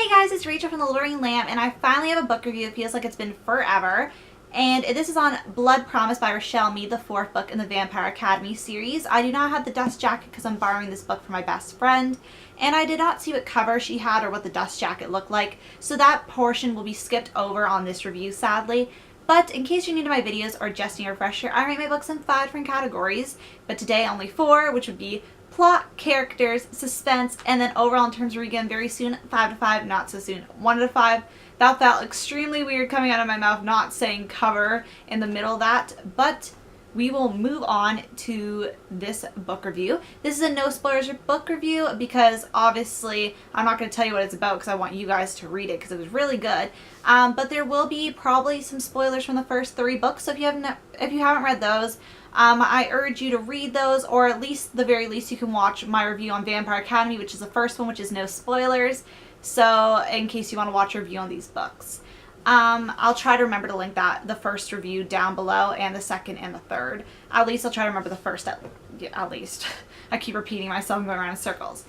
Hey guys, it's Rachel from The Luring Lamp, and I finally have a book review. It feels like it's been forever. And this is on Blood Promise by Richelle Mead, the fourth book in the Vampire Academy series. I do not have the dust jacket because I'm borrowing this book from my best friend. And I did not see what cover she had or what the dust jacket looked like. So that portion will be skipped over on this review, sadly. But in case you're new to my videos or just need a refresher, I rate my books in 5 different categories. But today only 4, which would be plot, characters, suspense, and then overall in terms of read again very soon, 5 to 5, not so soon, 1 to 5. That felt extremely weird coming out of my mouth, not saying cover in the middle of that, but we will move on to this book review. This is a no spoilers book review because obviously I'm not going to tell you what it's about because I want you guys to read it because it was really good. But there will be probably some spoilers from the first 3 books, so if you haven't read those, I urge you to read those, or at least the very least you can watch my review on Vampire Academy, which is the first one, which is no spoilers. So in case you want to watch a review on these books. I'll try to remember to link the first review down below, and the second and the third. At least I'll try to remember the first at least. I keep repeating myself and going around in circles.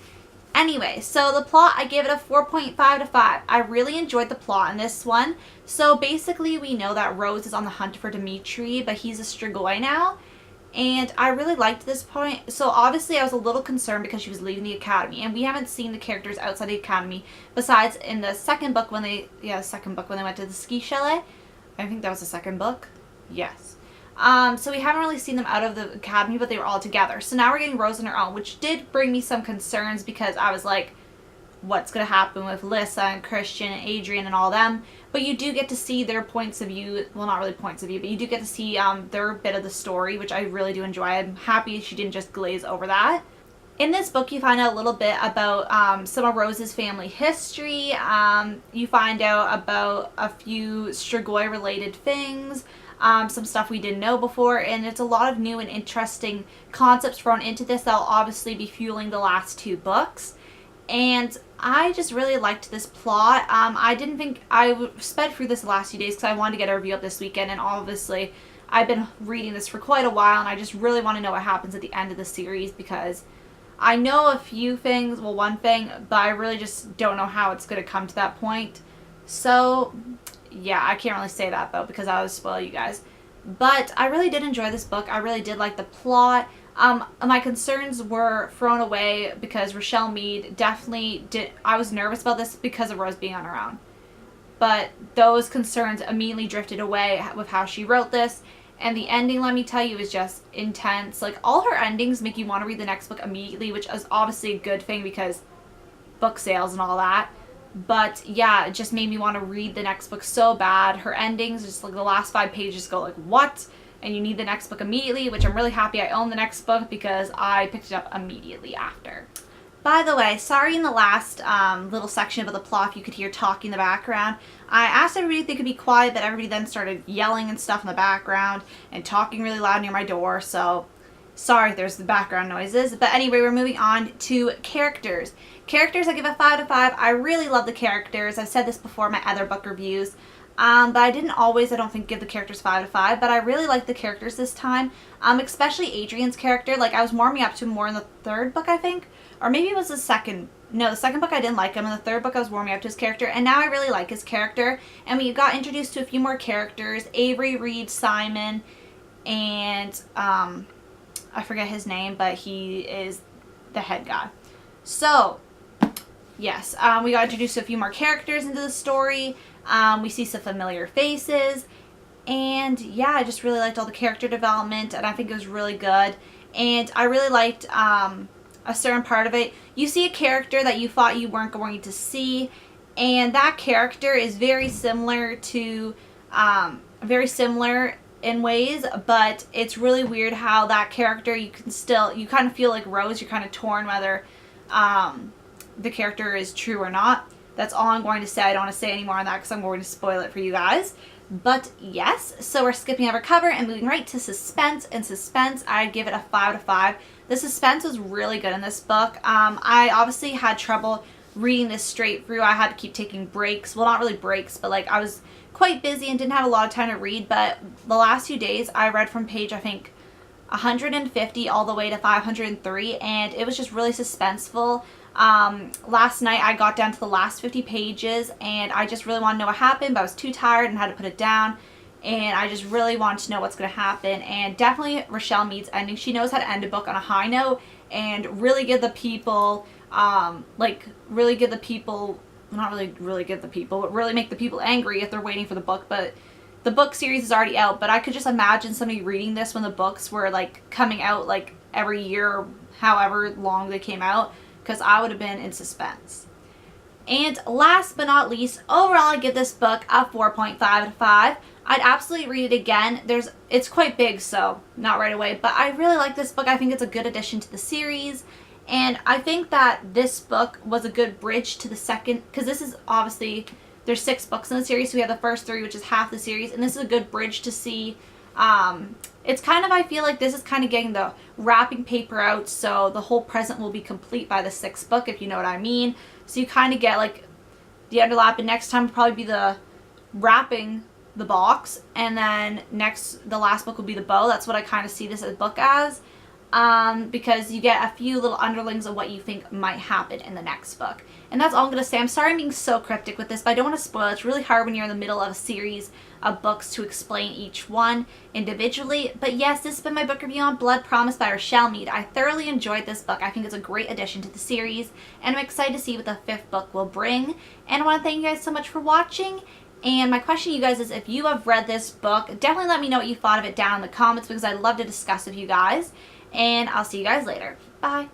Anyway, so the plot, I gave it a 4.5 to 5. I really enjoyed the plot in this one. So basically we know that Rose is on the hunt for Dimitri, but he's a Strigoi now. And I really liked this point. So obviously I was a little concerned because she was leaving the academy, and we haven't seen the characters outside the academy besides in the second book when they went to the ski chalet. I think that was the second book. Yes. So we haven't really seen them out of the academy, but they were all together. So now we're getting Rose on her own, which did bring me some concerns because I was like, what's going to happen with Lissa and Christian and Adrian and all them? But you do get to see their points of view. Well, not really points of view, but you do get to see their bit of the story, which I really do enjoy. I'm happy she didn't just glaze over that. In this book, you find out a little bit about some of Rose's family history. You find out about a few Strigoi related things. Some stuff we didn't know before, and it's a lot of new and interesting concepts thrown into this that'll obviously be fueling the last 2 books. And I just really liked this plot. I didn't think I sped through this the last few days because I wanted to get a review up this weekend, and obviously I've been reading this for quite a while, and I just really want to know what happens at the end of the series because I know a few things, well, one thing, but I really just don't know how it's going to come to that point. So yeah, I can't really say that though because I would spoil you guys. But I really did enjoy this book. I really did like the plot. My concerns were thrown away because Richelle Mead definitely did. I was nervous about this because of Rose being on her own. But those concerns immediately drifted away with how she wrote this. And the ending, let me tell you, is just intense. Like, all her endings make you want to read the next book immediately, which is obviously a good thing because book sales and all that. But yeah, it just made me want to read the next book so bad. Her endings, just like the last 5 pages go like, what? And you need the next book immediately, which I'm really happy I own the next book because I picked it up immediately after. By the way, sorry in the last little section about the plot if you could hear talking in the background. I asked everybody if they could be quiet, but everybody then started yelling and stuff in the background and talking really loud near my door, so sorry if there's the background noises. But anyway, we're moving on to characters. Characters, I give a 5 to 5. I really love the characters. I've said this before in my other book reviews. But I didn't always, I don't think, give the characters 5 to 5, but I really liked the characters this time, especially Adrian's character. Like, I was warming up to him more in the 3rd book, I think, or maybe it was the 2nd. No, the 2nd book I didn't like him, in the 3rd book I was warming up to his character, and now I really like his character, and we got introduced to a few more characters, Avery, Reed, Simon, and, I forget his name, but he is the head guy. So, yes, we got introduced to a few more characters into the story. We see some familiar faces, and yeah, I just really liked all the character development, and I think it was really good. And I really liked a certain part of it. You see a character that you thought you weren't going to see, and that character is very similar to in ways, but it's really weird how that character, you kind of feel like Rose, you're kind of torn whether the character is true or not. That's all I'm going to say. I don't want to say any more on that because I'm going to spoil it for you guys. But yes, so we're skipping over cover and moving right to suspense. And suspense, I'd give it a 5 to 5. The suspense was really good in this book. I obviously had trouble reading this straight through. I had to keep taking breaks. Well, not really breaks, but like I was quite busy and didn't have a lot of time to read. But the last few days, I read from page, I think, 150 all the way to 503, and it was just really suspenseful. Last night I got down to the last 50 pages and I just really want to know what happened, but I was too tired and had to put it down. And I just really want to know what's going to happen. And definitely Richelle Mead's ending. She knows how to end a book on a high note and really give the people, really give the people, not really give the people, but really make the people angry if they're waiting for the book. But the book series is already out, but I could just imagine somebody reading this when the books were like coming out like every year or however long they came out, because I would have been in suspense. And last but not least, overall I give this book a 4.5 out of 5. I'd absolutely read it again. It's quite big, so not right away, but I really like this book. I think it's a good addition to the series, and I think that this book was a good bridge to the second, because this is obviously, there's 6 books in the series, so we have the first 3, which is half the series, and this is a good bridge to see. It's kind of, I feel like this is kind of getting the wrapping paper out, so the whole present will be complete by the 6th book, if you know what I mean. So you kind of get like the underlap, and next time will probably be the wrapping the box, and then the last book will be the bow. That's what I kind of see this book as, because you get a few little underlings of what you think might happen in the next book. And that's all I'm going to say. I'm sorry I'm being so cryptic with this, but I don't want to spoil it. It's really hard when you're in the middle of a series of books to explain each one individually. But yes, this has been my book review on Blood Promise by Richelle Mead. I thoroughly enjoyed this book. I think it's a great addition to the series, and I'm excited to see what the 5th book will bring. And I want to thank you guys so much for watching. And my question to you guys is, if you have read this book, definitely let me know what you thought of it down in the comments, because I'd love to discuss with you guys. And I'll see you guys later. Bye.